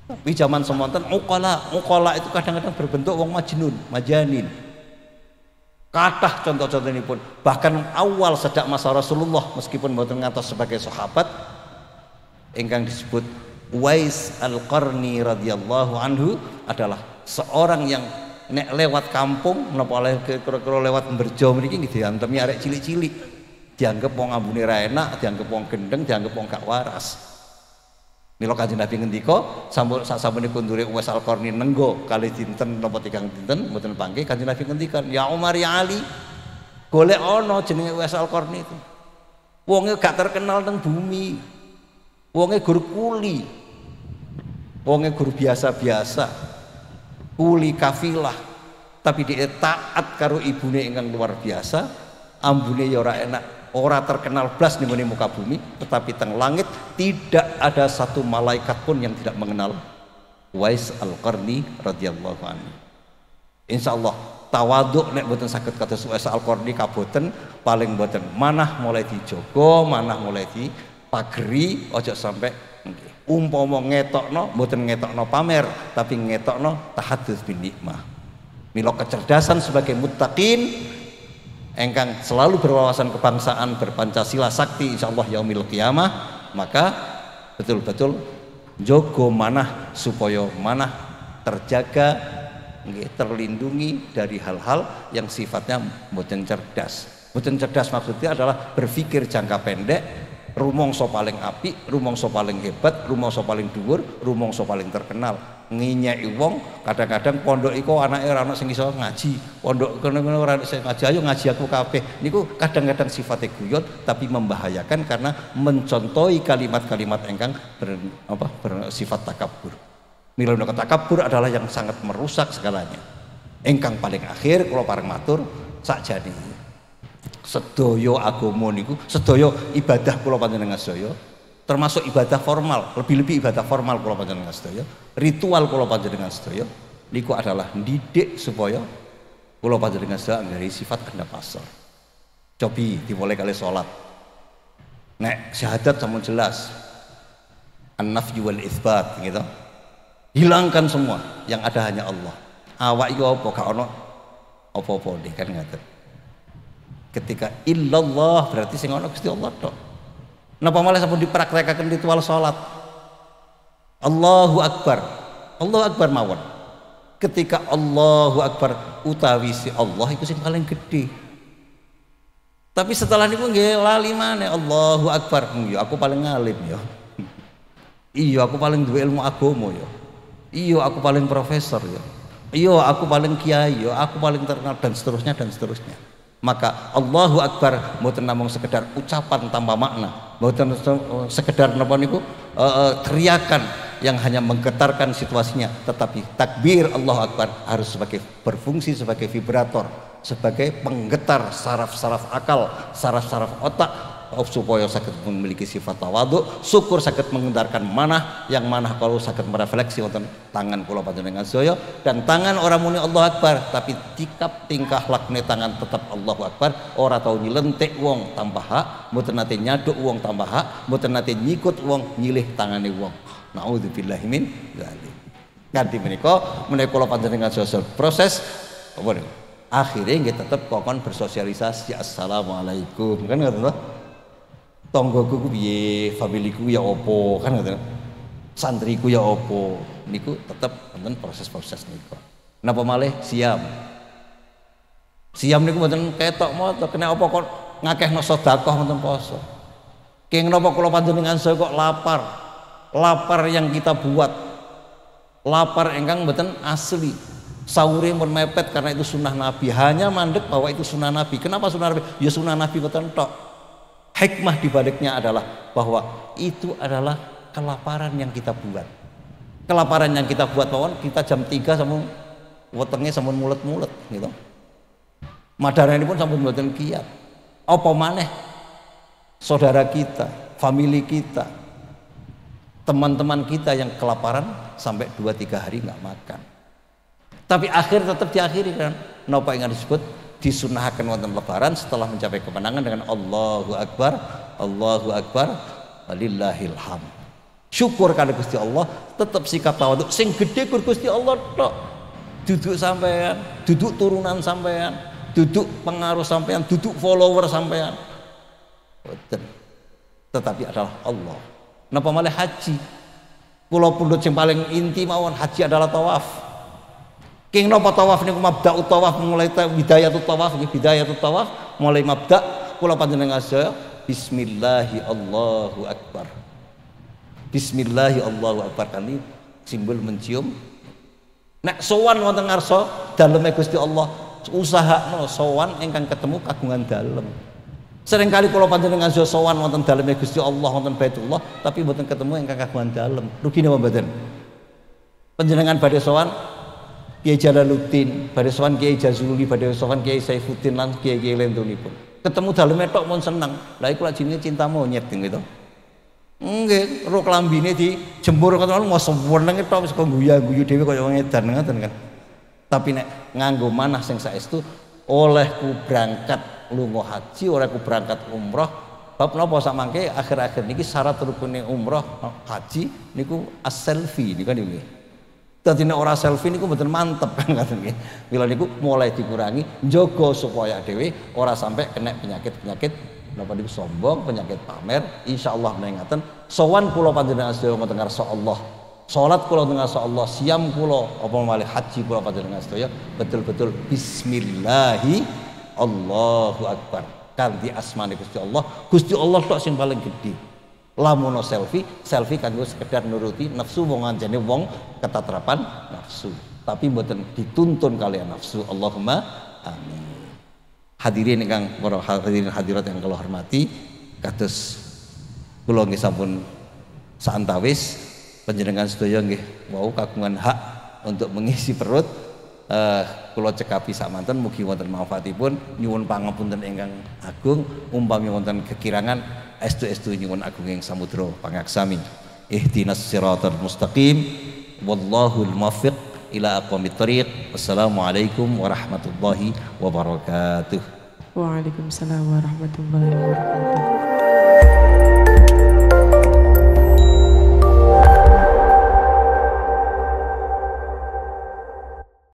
Tapi zaman semonten uqala itu kadang-kadang berbentuk wong majnun, majanin. Kathah contoh-contohipun, bahkan awal sejak masa Rasulullah meskipun mboten ngantos sebagai sahabat, ingkang disebut Uwais Al-Qarni radhiyallahu anhu adalah seorang yang nek lewat kampung napa kira-kira lewat Berjo mriki nggih diantemi arek cilik-cilik, dianggap wong ambune ra enak, dianggap wong gendeng, dianggap wong gak waras. Mila Kanjeng Nabi ngendika sampun sasampunipun ndure Uwais Al-Qarni nenggo kali dinten napa tigang dinten mboten panggih, Kanjeng Nabi ngendikan ya Umar ya Ali, golek ana jenenge Uwais Al-Qarni itu. Wonge gak terkenal teng bumi. Wonge gur kuli. Wonge gur biasa-biasa. Kuli kafilah, tapi dia taat karo ibune ingkang luar biasa. Ambune ya ora enak. Ora terkenal blas ning muka bumi, tetapi teng langit tidak ada satu malaikat pun yang tidak mengenal Uwais Al-Qarni radhiyallahu anhu. Insyaallah tawadhu nek mboten saged kados Uwais Al-Qarni kaboten, paling mboten manah mulai dijogo, manah mulai dipageri, ojo sampai nggih. Umpama ngetokno mboten ngetokno pamer, tapi ngetokno tahadduts bin nikmah. Mila kecerdasan sebagai muttaqin engkang selalu berwawasan kebangsaan, berpancasila sakti insyaallah yaumil qiyamah, maka betul-betul jogo manah supaya manah terjaga, terlindungi dari hal-hal yang sifatnya mboten cerdas. Mboten cerdas maksudnya adalah berpikir jangka pendek, rumangsa paling apik, rumangsa paling hebat, rumangsa paling dhuwur, rumangsa paling terkenal. Nginyeki wong, kadang-kadang pondok iku anake ora ana sing iso ngaji. Pondok kene ora ana sing ngaji, ayo ngaji aku kabeh. Niku kadang-kadang sifatnya guyon tapi membahayakan karena mencontohi kalimat-kalimat engkang bersifat takabur. Mila takabur adalah yang sangat merusak segalanya. Engkang paling akhir kula pareng matur sakjane sedaya agama niku, sedaya ibadah kula panjenengan sedaya, termasuk ibadah formal, lebih-lebih ibadah formal kula panjenengan sedaya, ritual kula panjenengan sedaya niku adalah didik supaya kula panjenengan sedaya dari sifat gendap asor. Cobi dimulai kali salat. Nek syahadat sampun jelas. An-nafyu wal itsbat gitu. Hilangkan semua, yang ada hanya Allah. Awak iku apa gak ono apa-apa deh kan ngaten. Ketika illallah berarti sing ono Gusti Allah tok. Napa malah sampun dipraktekake ritual salat. Allahu Akbar. Allahu Akbar mawon. Ketika Allahu Akbar utawi si Allah itu sing paling gede. Tapi setelah niku nggih lali maneh Allahu Akbar. Ya aku paling ngalim ya. Iya aku paling duwe ilmu agama ya. Iya aku paling profesor ya. Iya aku paling kiai ya, aku paling terkenal dan seterusnya dan seterusnya. Maka Allahu Akbar mboten namung sekedar ucapan tanpa makna, mboten sekedar napa niku teriakan yang hanya menggetarkan situasinya, tetapi takbir Allahu Akbar harus berfungsi sebagai vibrator, sebagai penggetar saraf-saraf akal, saraf-saraf otak supaya sakit memiliki sifat tawadhu, syukur sakit mengendarkan manah, yang manah kalau sakit merefleksi wonten tangan kula panjenengan sedaya, dan tangan orang muni Allahu Akbar tapi sikap tingkah lakune tangan tetap Allahu Akbar, ora tau nyelentik wong tanpa hak, mboten nate nyaduk wong tanpa hak, mboten nate nyikut wong nyilih tangane wong. Nauzubillahi min dzalik. Ganti menika kula panjenengan sosial proses apa niku? Akhirnya nggih tetep kokon bersosialisasi assalamualaikum kan ngoten to. Tonggoku ku piye, familiku ya opo kan ngoten. Santriku ya opo. Niku tetep wonten proses-proses niku. Napa malih siam. Siam niku mboten ketok moto kena apa kok ngakehno sedekah wonten poso. Keng napa kula panjenengan saya kok lapar. Lapar yang kita buat. Lapar ingkang mboten asli. Sahure mun mepet karena itu sunnah Nabi. Hanya mandek bahwa itu sunnah Nabi. Kenapa sunnah Nabi? Ya sunnah Nabi mboten tok. Hikmah dibaliknya adalah bahwa itu adalah kelaparan yang kita buat. Kelaparan yang kita buat mawon kita jam 3 sampun wetenge sampun mulet-mulet gitu. Madarane pun sampun mboten kiat. Apa maneh saudara kita, famili kita, teman-teman kita yang kelaparan sampai 2-3 hari nggak makan. Tapi akhir tetap diakhiri kan. Napa yang disebut disunahkan wonten lebaran setelah mencapai kemenangan dengan Allahu Akbar, Allahu Akbar, walillahil hamd. Syukur kada Gusti Allah, tetap sikap tawadhu sing gedhe Gusti Allah tok. Duduk sampean, duduk turunan sampean, duduk pengaruh sampean, duduk follower sampean. Boten. Tetapi adalah Allah. Napa malah haji? Kula pundhut sing paling inti mawon haji adalah tawaf. King napa tawaf niku mabda'ut tawaf, mulai bidayatut tawaf nggih, bidayatut tawaf mulai mabda' kula panjenengan sedaya bismillahi Allahu Akbar. Bismillahi Allahu Akbar kali simbol mencium. Nek sowan wonten ngarsa daleme Gusti Allah, usahakno sowan ingkang ketemu kagungan dalem. Seringkali kula panjenengan sedaya sowan wonten daleme Gusti Allah wonten Baitullah tapi mboten ketemu ingkang kagungan dalem. Rugi napa mboten? Panjenengan badhe sowan Kiai Jalaluddin, badhe sowan Kiai Jazuli, badhe sowan Kiai Saifuddin lan kiai-kiai lentunipun. Ketemu daleme tok mun seneng. Lah iku lak jenenge cinta monyet gitu. Nggih, ro klambine dijemur ngoten mau senenge tok wis kok guyu-guyu dhewe kaya wong edan ngoten kan. Tapi nek nganggo manah sing saestu olehku berangkat lunga haji, olehku berangkat umroh Bab napa samangke akhir-akhir niki syarat rukune umroh haji niku as-selfie niku kan nggih. Dadi nek ora selfie niku mboten mantep kan ngoten nggih. Mila niku mulai dikurangi njaga supaya dhewe ora sampai kena penyakit-penyakit napa niku sombong, penyakit pamer. Insyaallah menawi sowan kula panjenengan sedaya ngoten ngarsa Allah. Salat kula ngarsa Allah, siam kula apa malih haji kula panjenengan sedaya betul-betul bismillahi Allahu akbar. Kanthi asmane Gusti Allah tok sing paling gedhe. Lamun selfie kanggo sekedar nuruti nafsu wong anjene wong ketatrapan nafsu, tapi mboten dituntun kalian nafsu. Allahumma amin. Hadirin ingkang para hadirin hadirat yang kula hormati, kados kula nggih sampun saantawis panjenengan sedaya nggih wau kagungan hak untuk mengisi perut. Kula cekapi samanten mugi wonten manfaatipun, nyuwun pangapunten ingkang agung umpami wonten kekirangan estu nyuwun agunging samudra pangaksami. Ihdinas siratal mustaqim wallahul muwaffiq ila aqwamit thoriq. Wassalamualaikum warahmatullahi wabarakatuh. Waalaikumsalam warahmatullahi wabarakatuh.